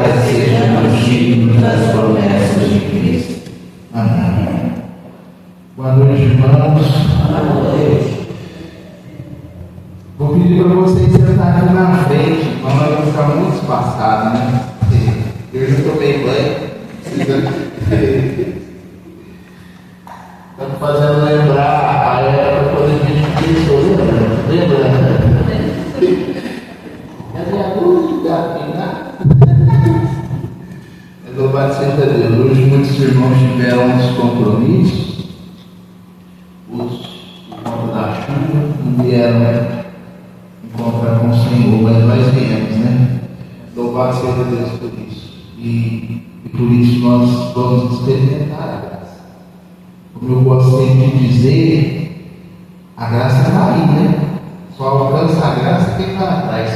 glória sejamos dignos das promessas de Cristo. Amém. Boa noite, irmãos. Boa noite. Vou pedir para vocês sentarem aqui na frente, para nós ficar muito espaçado, né? Eu já tomei banho, Estamos fazendo lembrar a época quando a gente começou, lembra? É minha dúvida, louvado seja Deus. Hoje muitos irmãos tiveram uns compromissos, por conta da chuva, não vieram encontrar com o Senhor, mas nós viemos, né? Louvado seja Deus por isso. E por isso nós vamos experimentar a graça. Como eu gosto sempre de dizer, a graça está aí, né? Só alcança a graça quem está atrás,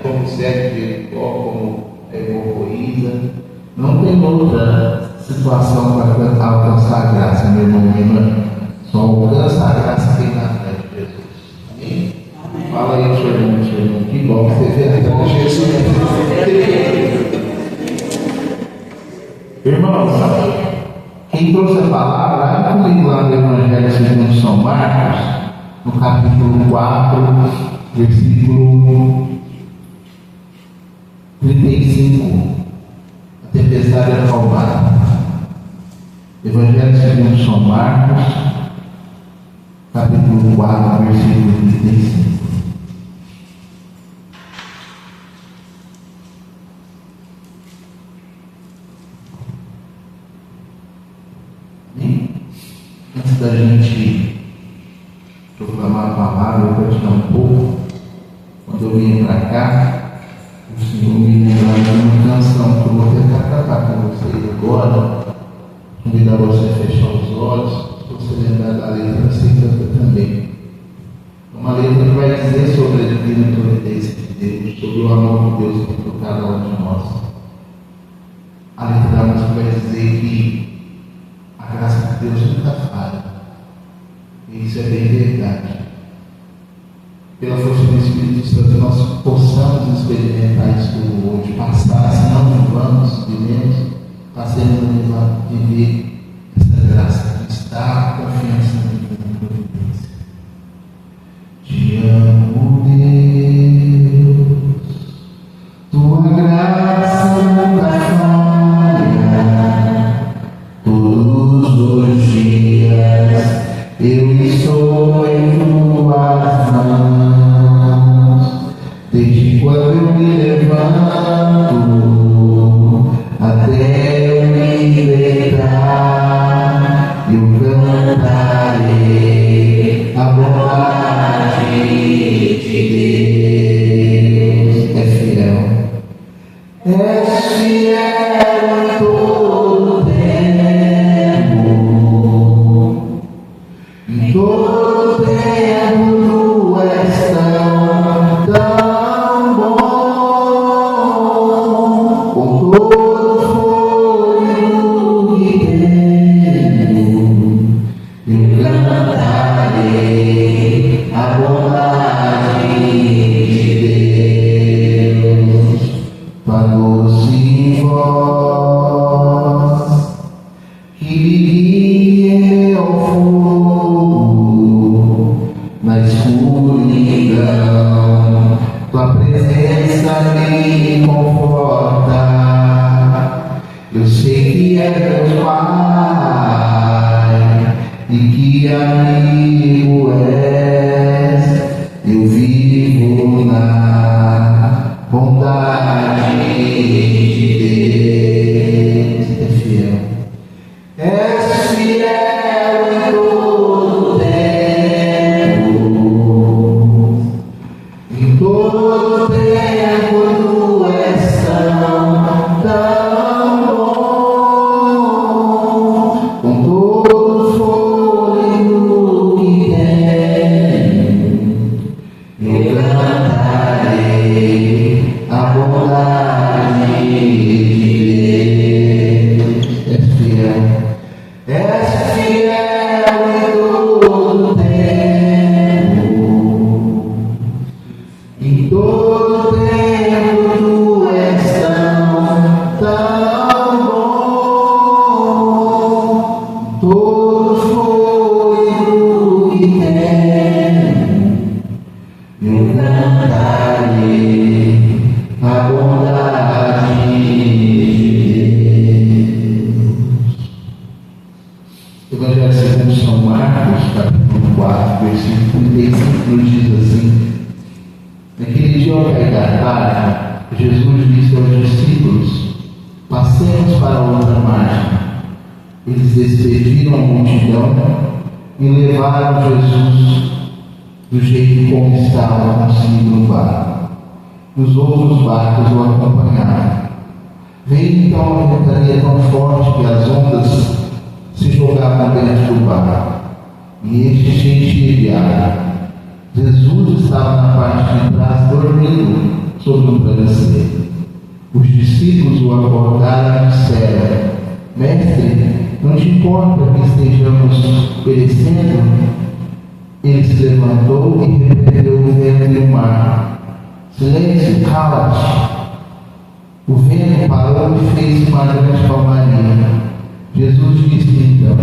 como serve de Jericó, como hemorroída. Não tem outra situação para alcançar a graça, meu irmão, minha irmã. Só alcança a graça quem está atrás de Jesus. Amém? Amém. Fala aí, seu irmão, que bom que você vê atrás de Jesus. Irmãos, quem trouxe a palavra, abre comigo lá no Evangelho segundo São Marcos, no capítulo 4, versículo 35. A tempestade acalmada. Evangelho segundo São Marcos, capítulo 4, versículo 35. Antes da gente proclamar a palavra, eu vou te dar um pouco. Quando eu vim para cá, o Senhor me lembrou de uma canção que eu vou tentar cantar com vocês agora. Convidar você a fechar os olhos. Se você lembrar da letra, você canta também. Uma letra que vai dizer sobre a divina providência de Deus, sobre o amor de Deus por cada um de nós. A letra da música vai dizer que a graça de Deus nunca falha. E isso é bem verdade. Pela força do Espírito Santo, nós possamos experimentar isso hoje, passar, se não vamos, vivemos, passemos a viver essa graça que está, confiança na providência. Te amo, Deus, tua graça nunca falha. Todos os dias eu estou em tuas mãos, desde quando eu me levanto até eu me deitar, eu cantarei a bondade de Deus. É fiel. És fiel em todo tempo, em todo tempo tu és tão bom, com todo fôlego que tenho, eu cantarei a bondade de Deus. Tua doce voz que me guia ao fogo, na escuridão, tua presença me conforta. Eu sei que é Deus Pai e que amigo és. Eu vivo na bondade de Deus. É fiel. És fiel em todo tempo, em todo tempo tu és tão bom, com todo fôlego que eu cantarei a bondade de Deus. Evangelho segundo São Marcos, capítulo 4, versículo 35, nos diz assim: naquele dia ao cair da tarde, Jesus disse aos discípulos: passemos para outra margem. Eles despediram a multidão e levaram Jesus do jeito como estava consigo no barco. Os outros barcos o acompanharam. Veio então uma ventania tão forte que as ondas se jogavam dentro do barco, e este se enchia de água. Jesus estava na parte de trás, dormindo sobre um travesseiro. Os discípulos o acordaram e disseram: Mestre, não te importa que estejamos perecendo? Ele se levantou e repreendeu o vento e o mar: silêncio, cala-te. O vento parou e fez uma grande calmaria. Jesus disse então: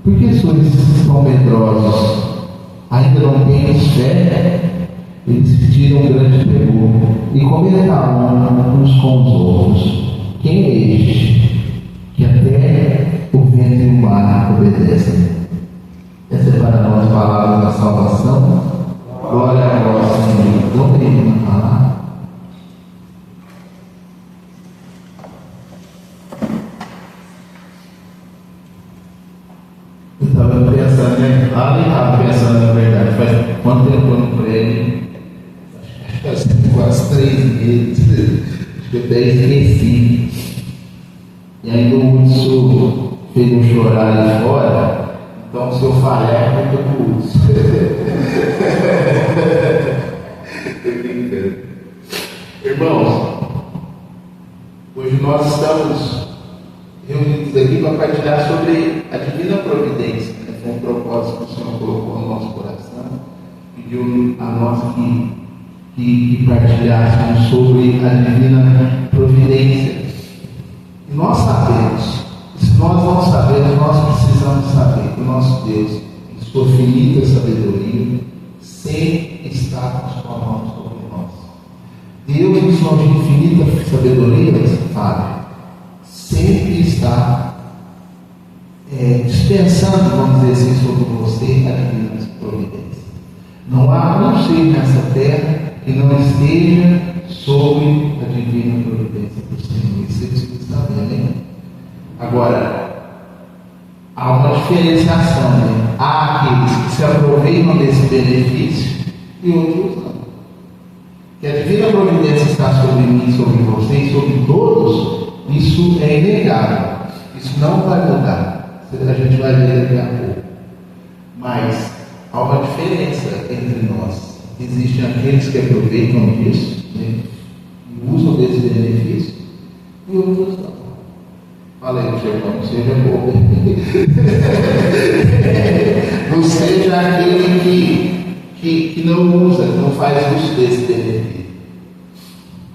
por que sois tão medrosos? Ainda não tens fé? Eles sentiram um grande temor e comentavam uns com os outros: quem é este que até o vento e o mar obedecem? Essa é para nós a palavra da salvação. Glória a vós, Senhor. Vamos terminar a palavra. Eu estava pensando, né? Lá nem estava pensando, na verdade. Faz quanto tempo eu não prego? Acho que faz quase 3 meses. Acho que eu até esqueci. E ainda o Hudson fez um chorar ali fora. Então, se eu falhar, é muito curso. Estou brincando. Irmãos, hoje nós estamos reunidos aqui para partilhar sobre a divina providência. Foi um propósito que o Senhor colocou no nosso coração. Pediu a nós que partilhássemos sobre a divina providência. E nós sabemos. Se nós não sabemos, nós precisamos saber que o nosso Deus, em sua infinita sabedoria, sempre está com a mão sobre nós. Deus, em sua infinita sabedoria, sabe, sempre está dispensando, vamos dizer assim, sobre você a divina providência. Não há um ser nessa terra que não esteja sob a divina providência do Senhor. Isso é que está vendo. Agora, há uma diferenciação, né? Há aqueles que se aproveitam desse benefício e outros não. Que a divina providência está sobre mim, sobre você e sobre todos, isso é inegável. Isso não vai mudar. A gente vai ver daqui a pouco. Mas há uma diferença entre nós. Existem aqueles que aproveitam disso, né? E usam desse benefício e outros não. Falei, meu irmão, não seja bobo. Não seja aquele que não usa, que não faz uso desse benefício.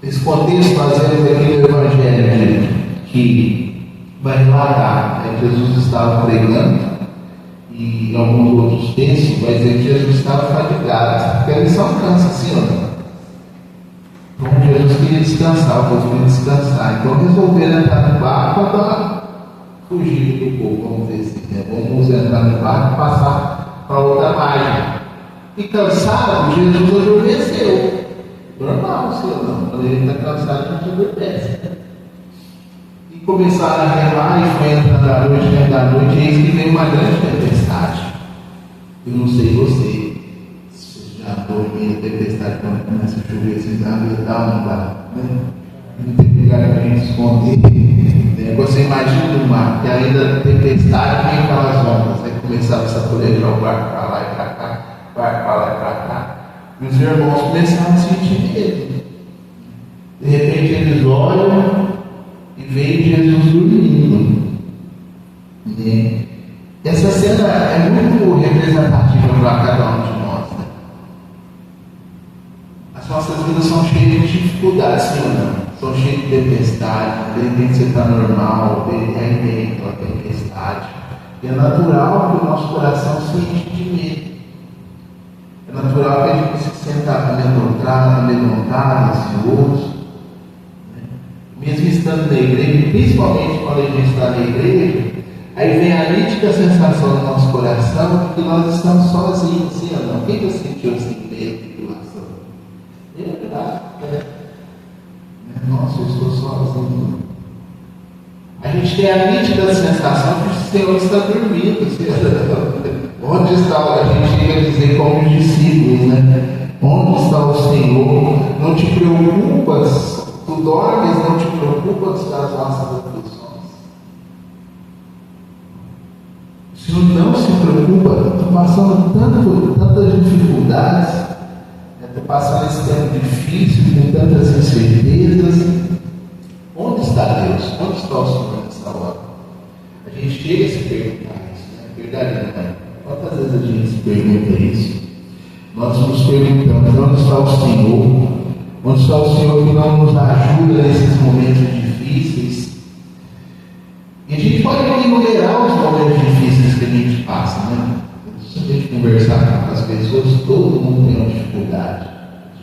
Nesse contexto, fazemos aqui no Evangelho que vai relatar, né? Jesus estava pregando, e em alguns outros textos vai dizer que Jesus estava fatigado, porque a lição cansa assim, ó. Então Jesus queria descansar, o povo queria descansar. Então resolveram entrar no barco para fugir do povo, vamos dizer assim, né? Vamos entrar no barco e passar para outra margem. E cansado, Jesus adormeceu. Normal, senhor, não. Quando ele está cansado, a gente adormece. E começaram a remar e foi entrando à noite, dentro da noite, e eis que veio uma grande tempestade. Eu não sei você. Já dormindo, tempestade, quando começa a chover, vocês dá ou não dá, né? Não tem lugar para a gente esconder. Né? Você imagina o mar, que ainda tempestade vem aquelas ondas, aí começava a sacudir o barco para lá e para cá, barco para lá e para cá. E os irmãos começaram a sentir medo. De repente eles olham e veem Jesus dormindo. Né? Essa cena é muito representativa para cada um de nós. As nossas vidas são cheias de dificuldades, sim ou não? São cheias de tempestade, de repente você está normal, de repente vem aquela tempestade. E é natural que o nosso coração se enche de medo. É natural que a gente se senta encontrar amedrontados, ansiosos, né? Mesmo estando na igreja, principalmente quando a gente está na igreja, aí vem a nítida sensação no nosso coração de que nós estamos sozinhos, sim ou não? Quem já sentiu assim, medo de tribulação? É verdade, né? Nossa, eu estou sozinho. A gente tem a nítida sensação que o Senhor está dormindo. Onde está, a gente ia dizer como os discípulos, né? Onde está o Senhor? Não te preocupas, tu dormes, não te preocupas com as nossas aflições. O Senhor não se preocupa, estou passando tantas dificuldades, estou passando esse tempo difícil, com tantas incertezas. Onde está Deus? Onde está o Senhor nessa hora? A gente chega a se perguntar isso, né? Verdade, não é? Quantas vezes a gente se pergunta isso? Nós nos perguntamos, onde está o Senhor? Onde está o Senhor que não nos ajuda nesses momentos difíceis? E a gente pode enumerar os momentos difíceis que a gente passa, né? Se a gente conversar com as pessoas, todo mundo tem uma dificuldade.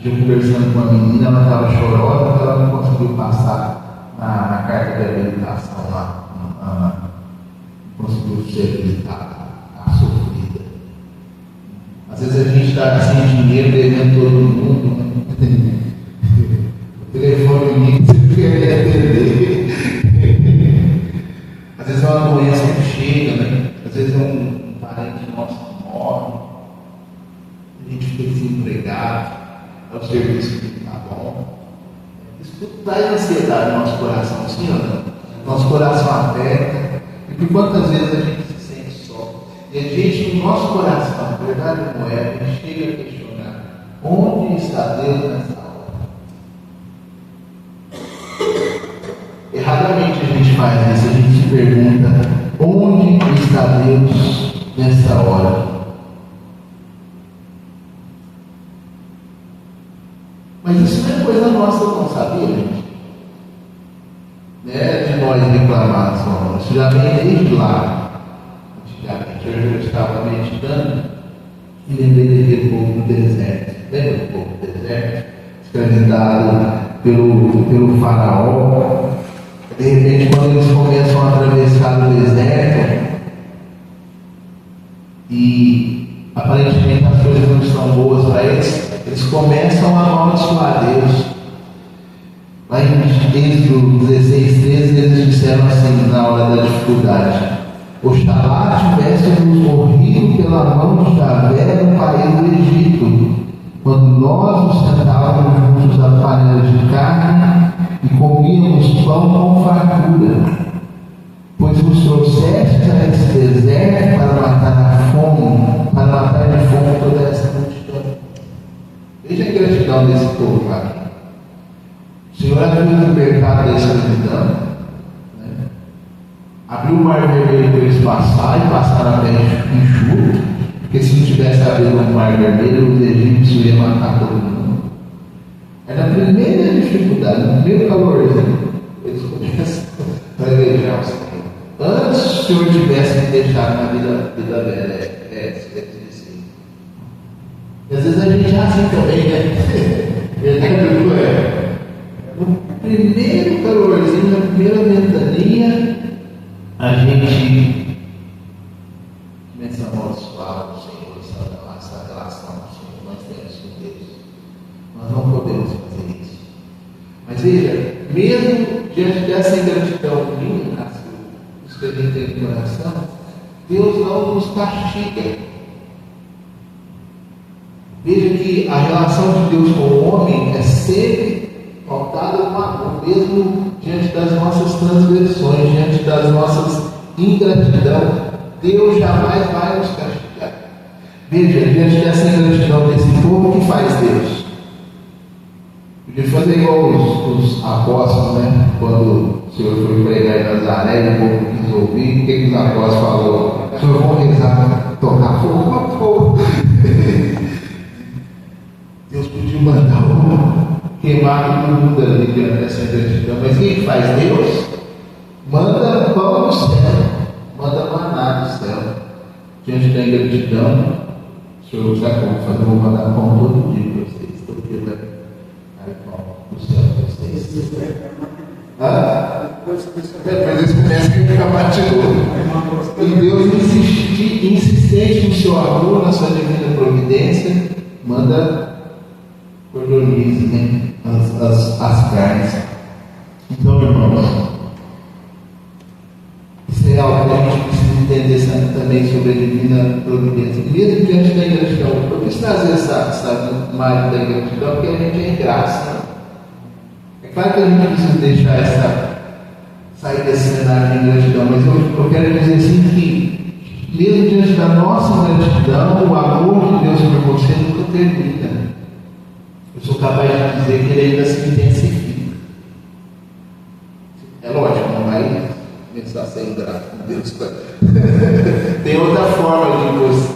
Eu conversando com uma menina, ela estava chorosa porque ela não conseguiu passar na carta de habilitação lá. Não conseguiu ser habilitada, a sofrida. Às vezes a gente está sem dinheiro, devendo todo mundo, né? O telefone liga, você quer atender. Às vezes é uma doença que chega, né? Às vezes é um parente nosso que morre, a gente fica desempregado, é o serviço que está bom. Isso tudo traz ansiedade no nosso coração, sim ou não? Nosso coração aperta, e por quantas vezes a gente se sente só? E a gente, no nosso coração, verdade ou não é, a gente chega a questionar: onde está Deus nessa hora? Erradamente a gente faz isso, a gente se pergunta: onde está Deus nessa hora? Mas isso não é coisa nossa, não, sabia, gente? Não é de nós reclamar só, isso já vem desde lá. Antigamente, eu estava meditando e lembrei daquele povo do deserto. Lembra do povo do deserto? Escravizado pelo faraó. De repente, quando eles começam a atravessar o deserto e aparentemente as coisas não estão boas para eles, eles começam a amaldiçoar Deus. Lá em Êxodo 16, 13, eles disseram assim, na hora da dificuldade: oxalá tivéssemos morrido pela mão de Javé no país do Egito, quando nós nos sentávamos juntos à panela de carne e comíamos pão com fartura, pois nos trouxeste a esse deserto para matar a fome, para matar de fome toda essa multidão. Veja a gratidão desse povo aqui. O Senhor abriu o mercado da escravidão, né? Abriu o mar vermelho para eles passarem e passaram a pé enxuto, porque se não tivesse abrido o mar vermelho, os egípcios iam matar todo mundo. Aí na primeira dificuldade, no primeiro calorzinho, eles começam a eleger o Senhor. Antes o Senhor tivesse me deixado na vida velha, assim. E às vezes a gente é assim também, né? Verdade não é? No primeiro calorzinho, na primeira ventania, a gente começa a amaldiçoar o Senhor, essa relação com o Senhor, nós temos com Deus. Nós não podemos fazer isso. Mas veja, mesmo diante dessa ingratidão minha, que a gente tem no coração, Deus não nos castiga. Veja que a relação de Deus com o homem é sempre pautada no amor, mesmo diante das nossas transgressões, diante das nossas ingratidão, Deus jamais vai nos castigar. Veja, diante dessa ingratidão desse povo, o que faz Deus? Podia fazer igual os apóstolos, né? Quando o Senhor foi pregar em Nazaré e o povo quis ouvir, o que os apóstolos falaram? O Senhor vai rezar, tocar fogo. Deus podia mandar queimar todo mundo ali diante dessa ingratidão, mas quem faz Deus? Manda pão do céu, manda maná do céu. Diante da ingratidão, o Senhor já como fazer, vou mandar pão todo dia para vocês, todo dia vai Depois eles começam a ficar batido. E Deus insistente no seu amor, na sua divina providência, manda cordonize, né? As carnes. Então, irmãos, isso é algo que a gente precisa entender também sobre a divina providência. Mesmo diante da ingratidão, eu preciso trazer essa imagem da ingratidão, porque a gente é ingrato. É claro que a gente precisa deixar sair desse cenário de ingratidão, mas eu quero dizer assim que, mesmo diante da nossa ingratidão, o amor de Deus por você nunca termina. Eu sou capaz de dizer que ele ainda se intensifica. É lógico, não vai começar a ser ingrato com Deus. Tem outra forma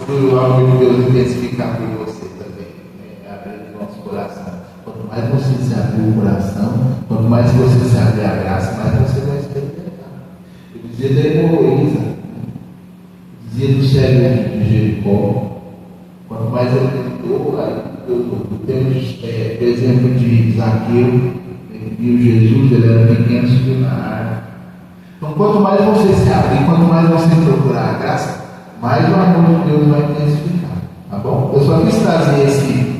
do amor de Deus intensificar por você também, né? Abrir o nosso coração. Quanto mais você se abrir o coração, quanto mais você se abrir a graça, mais você vai experimentar. Eu dizia da hemorroísa, dizia do cego de Jericó. Quanto mais eu tentou, temos o exemplo de Zaqueu, ele viu Jesus, ele era pequeno, subiu na árvore. Então, quanto mais você se abrir, quanto mais você procurar a graça, mais o amor de Deus vai intensificar. Tá bom? Eu só quis trazer esse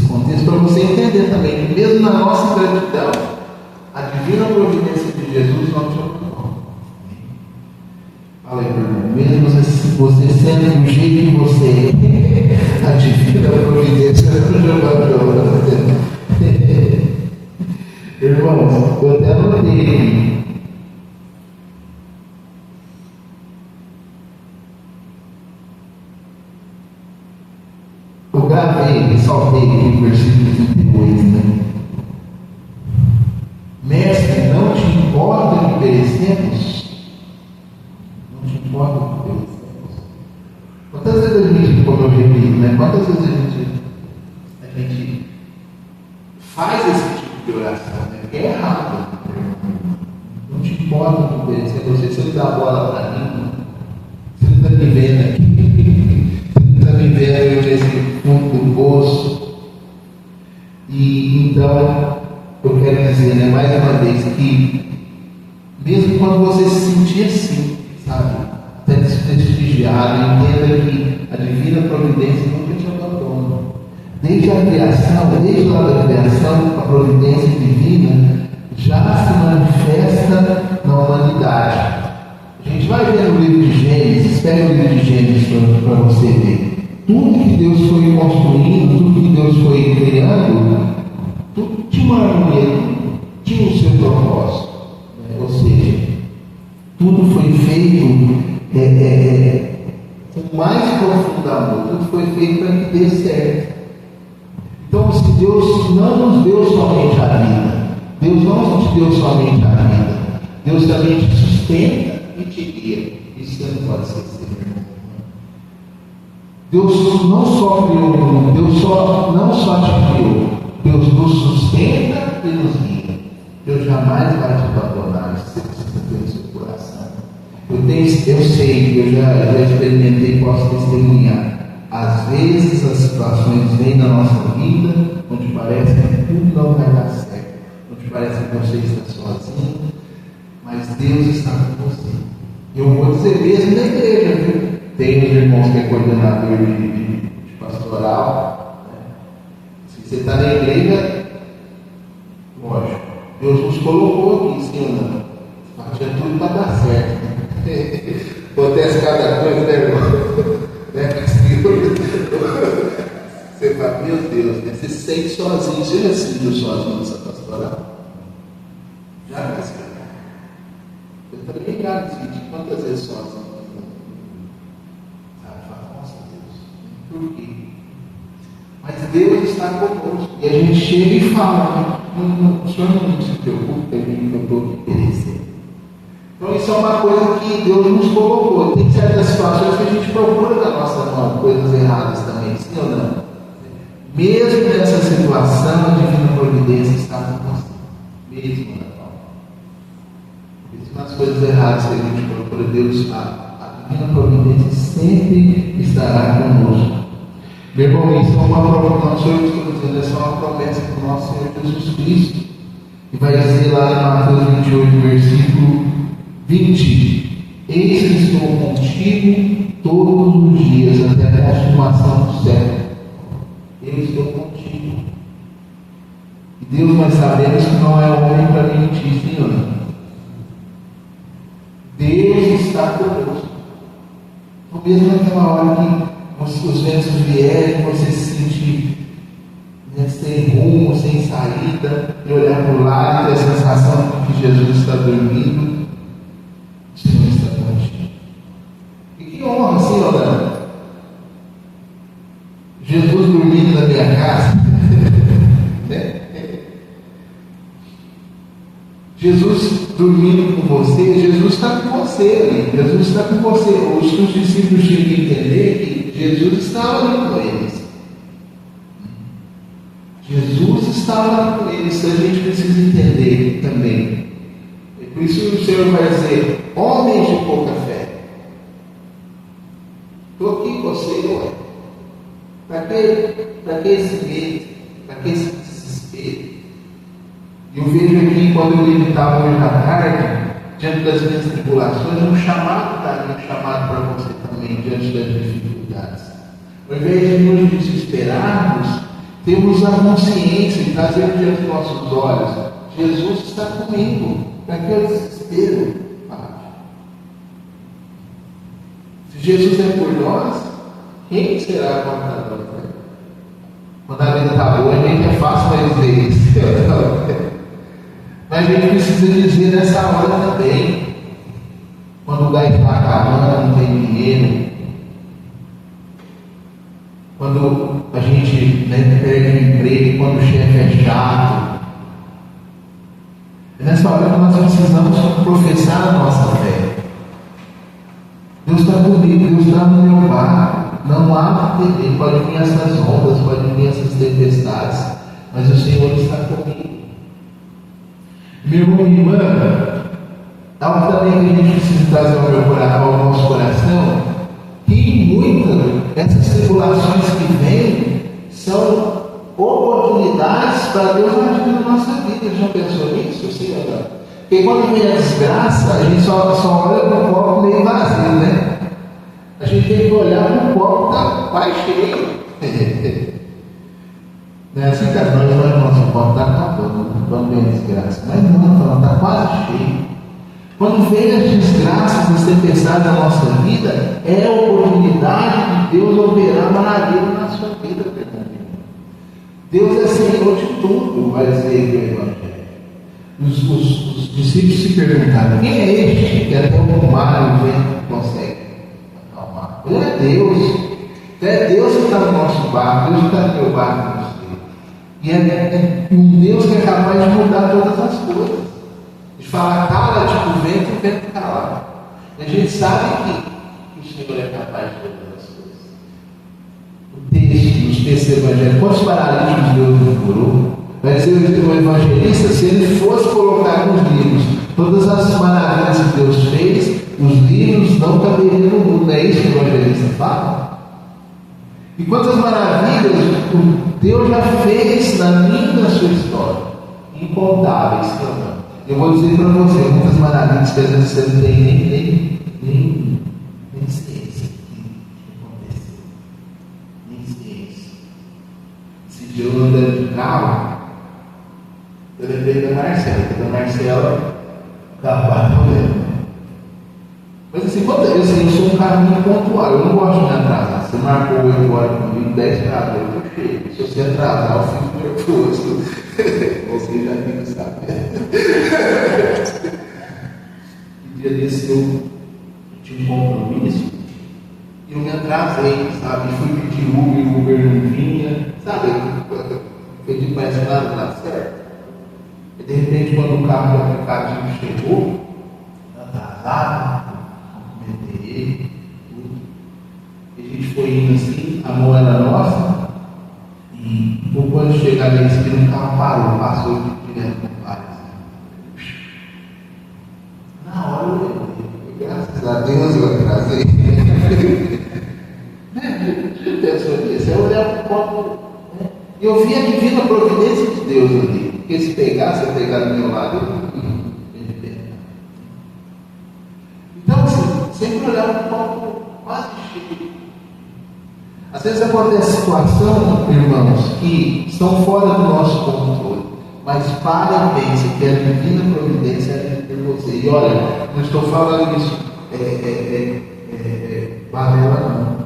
contexto para você entender também que, mesmo na nossa gratidão, a divina providência de Jesus não te ocupou. Fala aí, irmão, mesmo você sendo do jeito que você é, a divina providência não te ocupou. Irmãos, eu até notei aqui. Eu gravei, ressaltei aqui o versículo 38, né? Mestre, não te importa que perecemos? Não te importa que perecemos? Quantas vezes a gente, como eu repito, né? Quantas vezes a gente faz esse tipo de oração, né? Que é errado. Não te importa que perecemos? Você não dá a bola para mim, você não está me vendo aqui, você não está me vendo nesse fundo do poço. E então, eu quero dizer, né, mais uma vez, que mesmo quando você se sentir assim, sabe, até desprestigiado, entenda que a divina providência nunca te abandona. Desde a criação, desde lá da criação, a providência divina já se manifesta na humanidade. A gente vai ver no livro de Gênesis, pega o livro de Gênesis para você ver. Tudo que Deus foi construindo, tudo que Deus foi criando, tudo tinha uma harmonia, tinha o seu propósito. Né? Ou seja, tudo foi feito com mais profundo amor, tudo foi feito para que dê certo. Então, se Deus não nos deu somente a vida, Deus não te deu somente a vida, Deus também te sustenta e te guia. Isso você não pode esquecer, irmão. Deus não só criou o mundo, Deus não só te criou, Deus nos sustenta e nos guia. Deus jamais vai te abandonar, se você precisa ter no seu coração. Eu sei, eu já experimentei, posso testemunhar. Às vezes as situações vêm na nossa vida onde parece que tudo não vai dar certo, onde parece que você está sozinho, mas Deus está com você. Eu vou dizer mesmo na igreja, viu? Tem uns irmãos que é coordenador de pastoral, né? Se você está na igreja, lógico, Deus nos colocou aqui, sim ou não? Tinha tudo para dar certo. Acontece cada coisa, né, irmão? Você fala, meu Deus, né? Você se sente sozinho. Você já se sentiu sozinho nessa pastoral? Já, mas você está ligado, assim, quantas vezes sozinho? Nossa Deus, por quê? Mas Deus está conosco. E a gente chega e fala, o senhor não se preocupe, eu estou aqui perecendo. Então isso é uma coisa que Deus nos colocou. Tem certas situações que a gente procura da nossa mão, coisas erradas também, sim ou não? Mesmo nessa situação, a divina providência está com nós. Mesmo nas coisas erradas que a gente procura, Deus está. A divina providência sempre estará conosco. Meu irmão, isso é uma promessa, não sou eu que estou dizendo, é só uma promessa do nosso Senhor Jesus Cristo. E vai dizer lá em Mateus 28, versículo 20: Eis que estou contigo todos os dias, até a consumação do século. Eu estou contigo. E Deus, nós sabemos que não é homem para mentir, Senhor. Deus está conosco. Então, mesmo naquela hora que os ventos vierem, você se sentir sem rumo, sem saída, e olhar para o lado e ter a sensação de que Jesus está dormindo, o Senhor está contigo. E que honra, Senhor, Jesus dormindo na minha casa. Jesus dormindo com você, Jesus está com você, Jesus está com você. Os discípulos tinham que entender que Jesus estava ali com eles. Jesus estava com eles, isso a gente precisa entender também. E por isso o Senhor vai dizer: homens de pouca fé, estou aqui com você, ué. Para que esse medo? Para que esse desespero? Eu vejo aqui, quando eu meditava hoje à tarde, diante das minhas tribulações, um chamado para mim, um chamado para você também, diante das dificuldades. Ao invés de nos desesperarmos, temos a consciência e trazer diante dos nossos olhos: Jesus está comigo, para que eu desespero? Se Jesus é por nós, quem será contra nós? Quando a vida está boa, a gente é fácil para dizer isso. Mas a gente precisa dizer nessa hora também. Quando o gás está acabando, não tem dinheiro. Quando a gente perde o emprego, quando o chefe é chato. É nessa hora que nós precisamos professar a nossa fé. Deus está comigo, Deus está no meu barco. Não há temer, pode vir essas ondas, pode vir essas tempestades, mas o Senhor está comigo. Meu irmão e irmã, algo também que a gente precisa trazer ao nosso coração, que muitas dessas tribulações que vêm são oportunidades para Deus agir na nossa vida. Já pensou nisso, Senhor? Porque quando vem a desgraça, a gente só olha para o copo meio vazio, né? A gente tem que olhar para o copo que está quase cheio. Não é assim que nós olhamos, nosso copo está acabando quando vem a desgraça. Mas não, está quase cheio. Quando vem as desgraças, as tempestades da nossa vida, é a oportunidade de Deus operar maravilha na sua vida, verdadeiro. Deus é Senhor de tudo, vai dizer aqui o Evangelho. Os discípulos se perguntaram: quem é este que até o mar e o vento consegue acalmar? Ele é Deus. É Deus que está no nosso barco, Deus que está no meu barco, no seu. E é um Deus que é capaz de mudar todas as coisas. De falar cala, tipo o vento cala. E a gente sabe que o Senhor é capaz de todas as coisas. O texto dos textos evangélicos: quantos paralíticos Deus não curou? Vai dizer o evangelista: se ele fosse colocar nos livros todas as maravilhas que Deus fez, os livros não caberiam no mundo. Não é isso que o evangelista fala? E quantas maravilhas Deus já fez na minha e na sua história? Incontáveis, não. Eu vou dizer para você muitas maravilhas que às vezes você não tem nem ciência que aconteceu. Nem ciência. Se Deus andando de carro, eu lembrei da Marcela, porque a Marcela capaz de olhar. Mas assim, eu sou um cara muito pontual, eu não gosto de me atrasar. Você marcou 8 horas comigo, 10 para 8, eu chego. Se você atrasar, eu fico nervoso. Você já fica sabendo. Um dia desse eu tinha um compromisso e eu me atrasei, sabe? Fui pedir Uber e o Uber não vinha, sabe? Pedi para esse lado não dá certo. E de repente, quando o carro do aplicativo chegou, atrasado, cumprimentei tudo. E a gente foi indo assim, a mão era nossa, e quando chegar na esquina, o carro parou, passou direto com o pai. Na hora eu lembrei, graças a Deus eu atrasei. Você pensou nisso? Eu olhar para o copo, e eu vi a divina providência de Deus ali. Porque se pegar do meu lado, ele pega. Então, assim, sempre olhar um pouco mais cheio. Às vezes acontece situação, irmãos, que estão fora do nosso controle. Mas parem bem, se quer divina providência entre você. E olha, não estou falando isso balela não.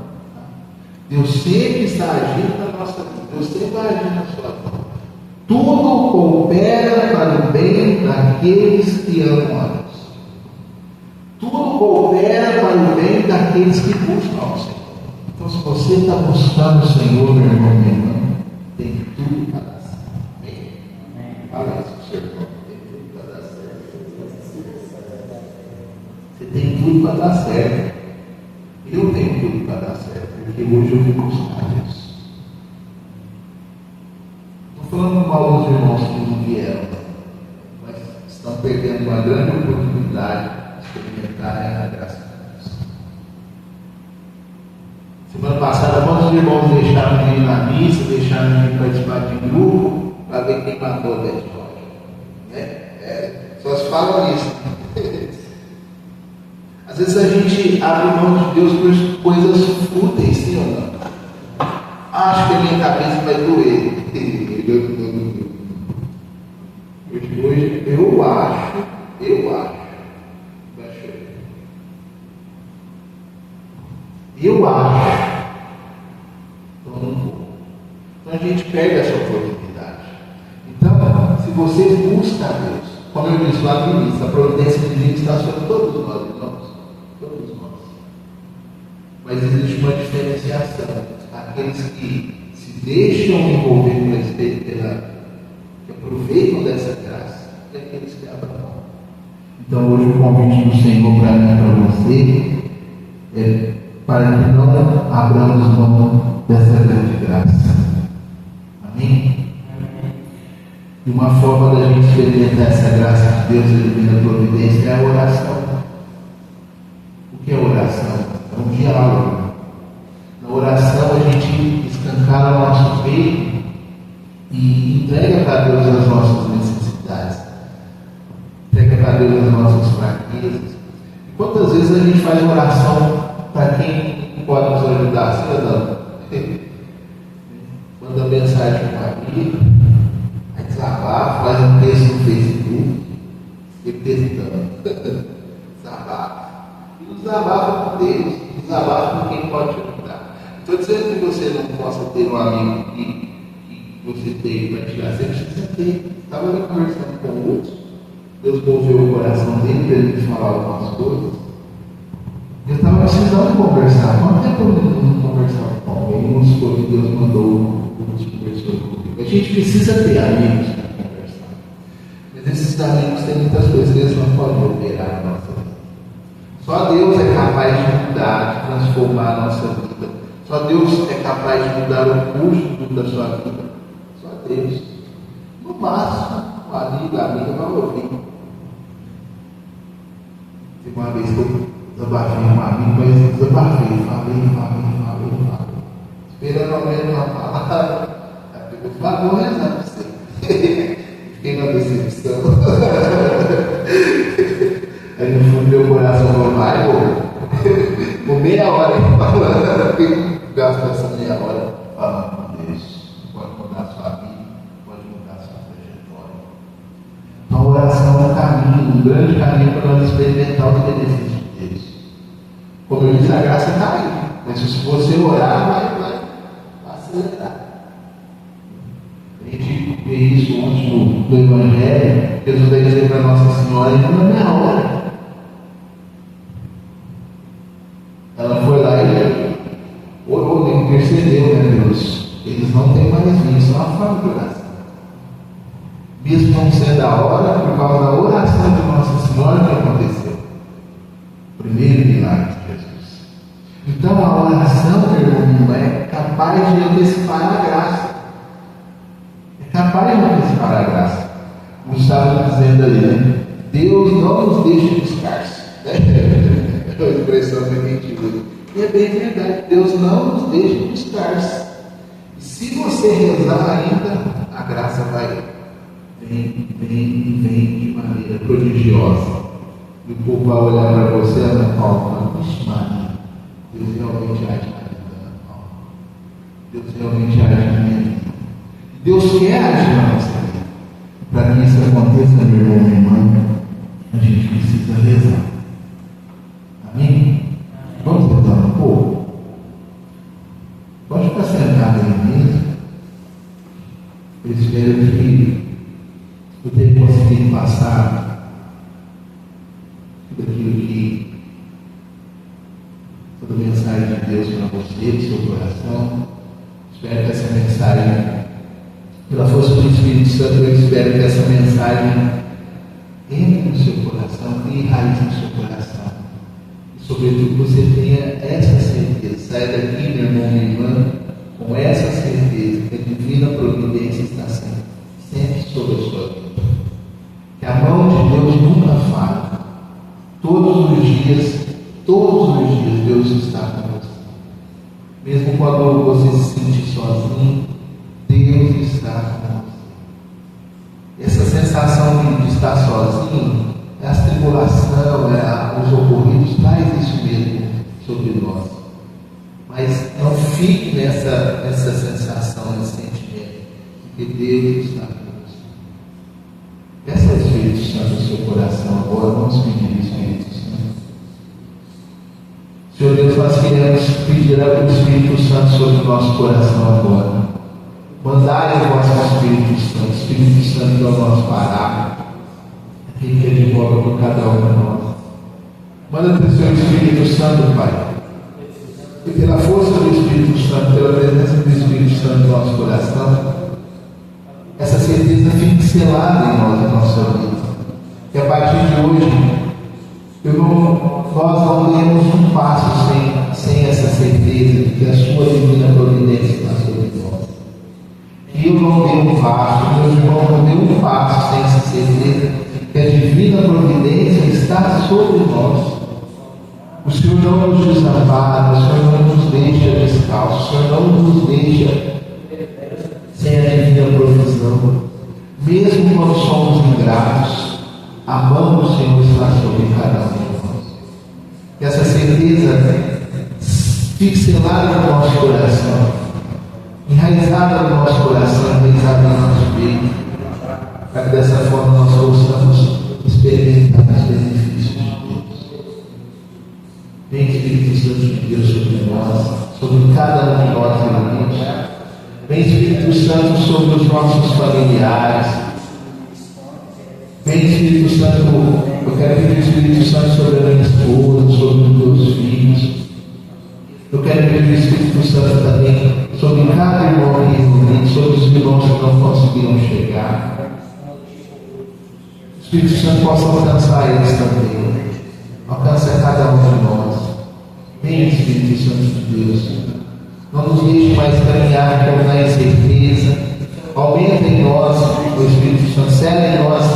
Deus sempre está agindo na nossa vida. Deus sempre vai agir na sua vida. Tudo coopera para o bem daqueles que amam a Deus. Tudo coopera para o bem daqueles que buscam ao Senhor. Então, se você está buscando o Senhor, meu irmão, minha irmã, tem tudo para dar certo. Amém? Fala isso para o seu irmão. Tem tudo para dar certo. Você tem tudo para dar certo. Eu tenho tudo para dar certo, porque hoje eu vim buscar Deus. Estou falando mal dos irmãos que não vieram, mas estão perdendo uma grande oportunidade de experimentarem a graça de Deus. Semana passada, quantos irmãos deixaram de ir na missa, deixaram de ir participar de um grupo, para ver quem matou a Beth Só se fala nisso. Às vezes a gente abre mão de Deus por coisas fúteis, sim ou não? Acho que a minha cabeça vai doer. Hoje eu acho. Então não vou. Então a gente perde essa oportunidade. Então, se você busca a Deus, como eu disse lá no início, a providência divina está sobre todos nós, irmãos. Todos nós. Mas existe uma diferenciação. Aqueles que se deixam envolver com respeito que aproveitam dessa graça, e aqueles que abrem mão. Então hoje o convite do Senhor para mim e para você é para que não abramos mão dessa grande graça. Amém? E uma forma da gente experimentar essa graça de Deus e divina providência é a oração. O que é oração? É um diálogo. Na oração a gente escancara o nosso peito e entrega para Deus as nossas necessidades. Entrega para Deus as nossas fraquezas. E quantas vezes a gente faz oração para quem pode nos ajudar? Sim ou não? Manda mensagem para a família, aí desabafa, faz um texto no Facebook, fica testando. Desabafa. E nos desabafa com Deus, desabafa com quem pode te ajudar. Estou dizendo que você não possa ter um amigo que você tem para tirar, você precisa ter. Estava ali conversando com o outro, Deus moveu o coração dele para ele falar algumas coisas. Eu estava precisando conversar. Quanto tempo eu não conversava com alguém? Vamos supor que Deus mandou uns conversores comigo. A gente precisa ter amigos para conversar. Mas esses amigos têm muitas coisas que eles não podem operar na nossa vida. Só Deus é capaz de mudar, de transformar a nossa vida. Só Deus é capaz de mudar o curso da sua vida. Só Deus. No máximo, o amigo, a amiga vai ouvir. Teve uma vez que eu desabafei um amigo, mas desabafei, falei. Esperando ao menos uma palavra. Eu falei, vou rezar para você. Fiquei na decepção. Aí no fundo do meu coração falou, vai, por meia hora falando. Gasto essa meia hora falando com Deus. Pode mudar a sua vida, pode mudar a sua trajetória. Então a oração é um caminho, um grande caminho para nós experimentar os benefícios de Deus. Como eu disse, a graça está aí. Mas se você orar, vai acelerar. A gente vê isso antes do Evangelho. Jesus vai dizer para Nossa Senhora, ainda não é minha hora. Ela foi lá e orou, intercedeu, né, Deus? Eles não têm mais vinho, só uma forma de oração. Mesmo não sendo a hora, por causa da oração de Nossa Senhora, que aconteceu. Primeiro milagre de Jesus. Então a oração, meu irmão, é capaz de antecipar a graça. É capaz de antecipar a graça. Como estava dizendo ali, né? Deus não nos deixa descalços. É uma expressão que a gente usa. E é bem verdade. Deus não nos deixa descalços. E se você rezar ainda, a graça vai vem de maneira prodigiosa. E o povo vai olhar para você, Ana Paula, vixe Maria, Deus realmente age na vida da Ana Paula. Deus realmente age na minha vida. Deus quer agir na nossa vida. Para que isso aconteça, meu irmão, minha irmã, a gente precisa rezar. Amém? Vamos rezar um pouco? Pode ficar sentado aí mesmo. Eu espero que eu tenha conseguido passar tudo aquilo que toda mensagem de Deus para você, do seu coração. Espero que essa mensagem, pela força do Espírito Santo, eu espero que essa mensagem entre no seu coração, crie raiz no seu coração. E sobretudo você tenha essa certeza. Saia daqui, meu irmão, minha irmã, com essa certeza que a divina providência está sempre sobre a sua vida. Que a mão de Deus nunca falha. Todos os dias, Deus está com você. Mesmo quando você se sente sozinho, Deus está com você. Essa sensação de estar sozinho, a tribulação, os ocorridos, traz isso mesmo sobre nós. Mas não fique nessa sensação, nesse sentimento, porque Deus está com você. Peça ao Espírito Santo no seu coração agora, vamos pedir ao Espírito Santo. Senhor Deus, nós queremos pedir ao Espírito Santo sobre o nosso coração agora. Mandai o vosso Espírito Santo ao nosso parágrafo, aquele que advoga por cada um de nós. Manda o seu Espírito Santo, Pai. E pela força do Espírito Santo, pela presença do Espírito Santo no nosso coração, essa certeza fique selada em nós, em nossa vida. Que a partir de hoje, nós não demos um passo sem essa certeza de que a sua divina providência está sobre nós. Que eu não dei um passo, meu irmão não deu um passo sem essa certeza que a divina providência está sobre nós. O Senhor não nos desampara, o Senhor não nos deixa descalços, o Senhor não nos deixa sem a divina provisão. Mesmo quando somos ingratos, a mão do Senhor está sobre cada um de nós. Que essa certeza fique selada no nosso coração, enraizada no nosso coração, enraizada no nosso peito, para que dessa forma nós possamos experimentar os benefícios de Deus. Vem, Espírito Santo de Deus, sobre nós, sobre cada um de nós, irmãos. Vem, Espírito Santo, sobre os nossos familiares. Vem, Espírito Santo, eu quero pedir o Espírito Santo sobre a minha esposa, sobre os meus filhos. Eu quero pedir o Espírito Santo também sobre cada irmão aqui reunido, sobre os irmãos que não conseguiram chegar. O Espírito Santo possa alcançar eles também. Alcança cada um de nós. Vem, Espírito Santo de Deus. Não nos deixe mais caminhar com a incerteza. Aumenta em nós, o Espírito Santo, cele em nós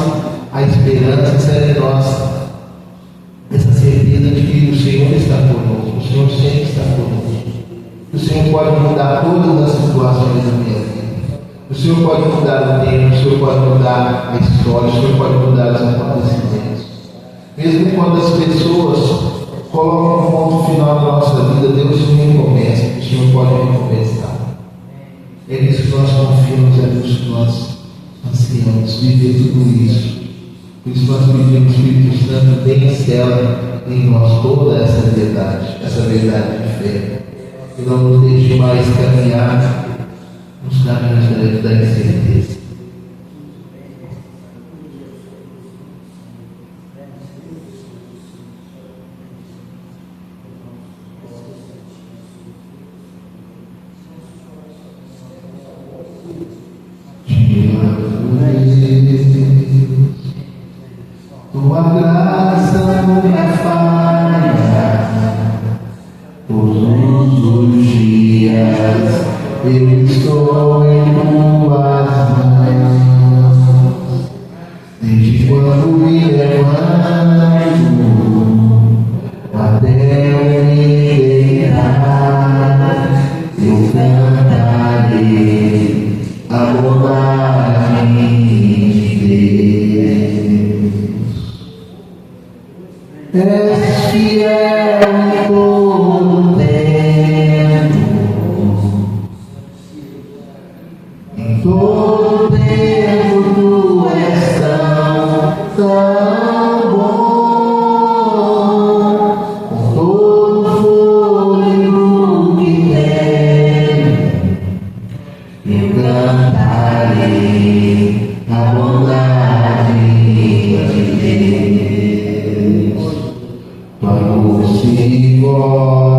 a esperança, cele em nós essa certeza de que o Senhor está conosco, o Senhor sempre está conosco. O Senhor pode mudar todas as situações da minha vida. O Senhor pode mudar o tempo, o Senhor pode mudar a história, o Senhor pode mudar os acontecimentos. Mesmo quando as pessoas colocam um ponto final na nossa vida, Deus recomeça, o Senhor pode recomeçar. É nisso que nós confiamos, é nisso que nós ansiamos, viver tudo isso. Por isso nós pedimos, Espírito Santo, bem cela em nós toda essa verdade de fé. Que não nos deixe mais caminhar nos caminhos da incerteza. Tua graça nunca falha, todos os dias eu estou em tuas mãos. Desde quando me levanto até eu me deitar, eu cantarei a bondade Em todo tempo tu és tão bom, com todo fôlego que tem, eu cantarei a bondade de Deus. Tua luz e voz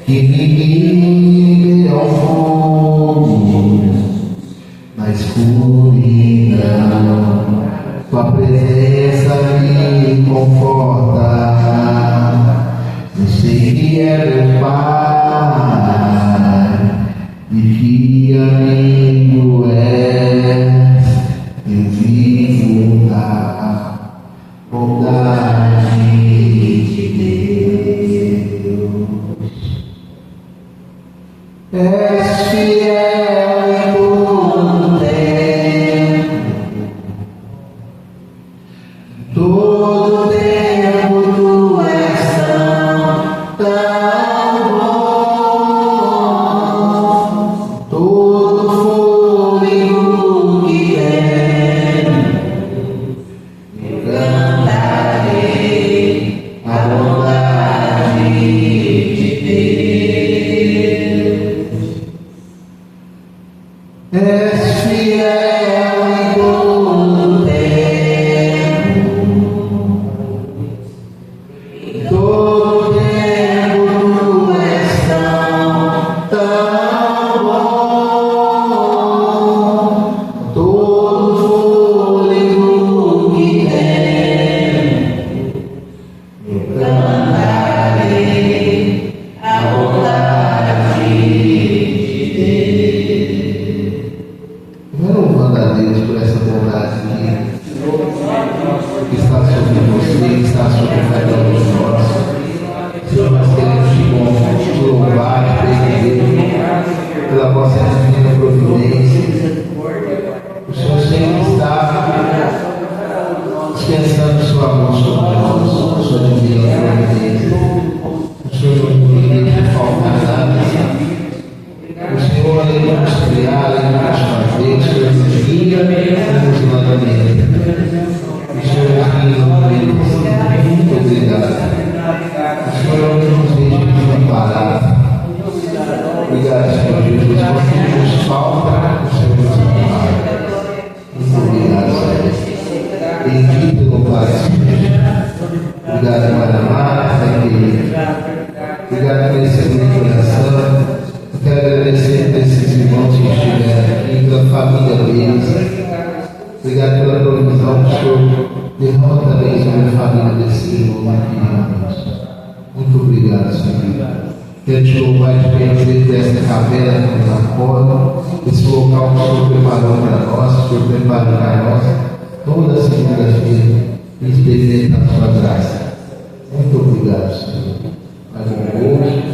que me guia ao fogo na escuridão, tua presença me conforta. Eu sei que é meu Pai e que amigo és. Eu vivo da bondade de Deus. És fiel em todo tempo, todo tempo tu és tão bom, todo fôlego que tem, eu cantarei a bondade de Deus. És fiel em todo tempo, em todo tempo tu és tão bom, todo fôlego que tem, eu cantarei a bondade de Deus. Vem louvando a Deus por essa bondade que está sobre você, que está sobre cada um de nós. Senhor, nós queremos te louvar, te bendizer pela vossa divina providência. O Senhor sempre está dispensando sua mão sobre nós, sua divina providência. O Senhor não nos deixa faltar nada. O Senhor, além de nos criar, além de nos fazer, o Senhor nos guia e nos alimenta. O Senhor nos guia no momento. Muito obrigado. O Senhor não nos deixa desamparados. Obrigado, Senhor Jesus. Quando nos falta, o Senhor nos ampara. Muito obrigado, Senhor. Bendito e louvado seja. Obrigado, Maranata, Pai querido. Obrigado por esse grupo de oração. Quero agradecer por esses irmãos que estiveram aqui, pela família deles. Obrigado pela provisão que o Senhor derrama também sobre a família desse irmão aqui, irmãos. Muito obrigado, Senhor. Quero te louvar e te bendizer por esta caverna que nos acorda, esse local que o Senhor preparou para nós, que o Senhor preparou para nós, toda segunda-feira, nos presente na sua graça. Muito obrigado, Senhor. Mais um pouco.